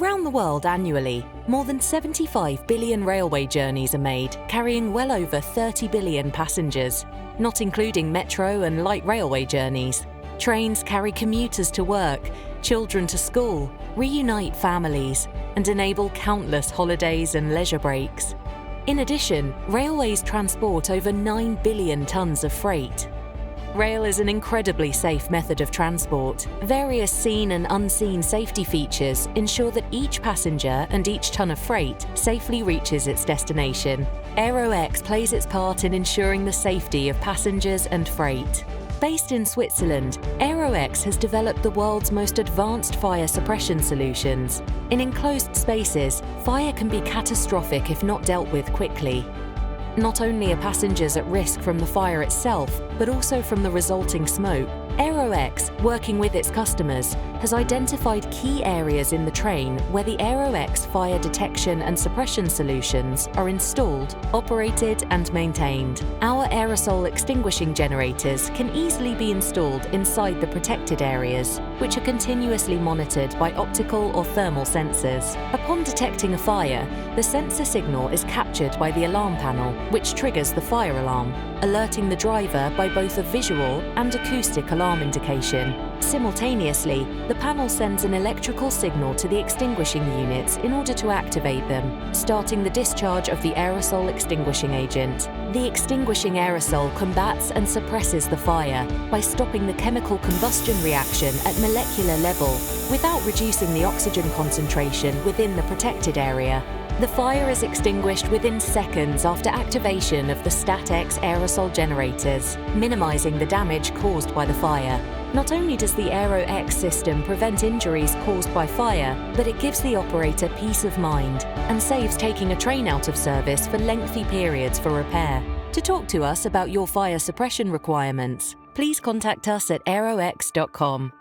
Around the world annually, more than 75 billion railway journeys are made, carrying well over 30 billion passengers, not including metro and light railway journeys. Trains carry commuters to work, children to school, reunite families, and enable countless holidays and leisure breaks. In addition, railways transport over 9 billion tons of freight. Rail is an incredibly safe method of transport. Various seen and unseen safety features ensure that each passenger and each ton of freight safely reaches its destination. Aero-X plays its part in ensuring the safety of passengers and freight. Based in Switzerland, Aero-X has developed the world's most advanced fire suppression solutions. In enclosed spaces, fire can be catastrophic if not dealt with quickly. Not only are passengers at risk from the fire itself, but also from the resulting smoke. Aero-X, working with its customers, has identified key areas in the train where the Aero-X fire detection and suppression solutions are installed, operated and maintained. Our aerosol extinguishing generators can easily be installed inside the protected areas, which are continuously monitored by optical or thermal sensors. Upon detecting a fire, the sensor signal is captured by the alarm panel, which triggers the fire alarm, alerting the driver by both a visual and acoustic alarm indication. Simultaneously, the panel sends an electrical signal to the extinguishing units in order to activate them, starting the discharge of the aerosol extinguishing agent. The extinguishing aerosol combats and suppresses the fire by stopping the chemical combustion reaction at molecular level without reducing the oxygen concentration within the protected area. The fire is extinguished within seconds after activation of the StatX aerosol generators, minimizing the damage caused by the fire. Not only does the Aero-X system prevent injuries caused by fire, but it gives the operator peace of mind and saves taking a train out of service for lengthy periods for repair. To talk to us about your fire suppression requirements, please contact us at aerox.com.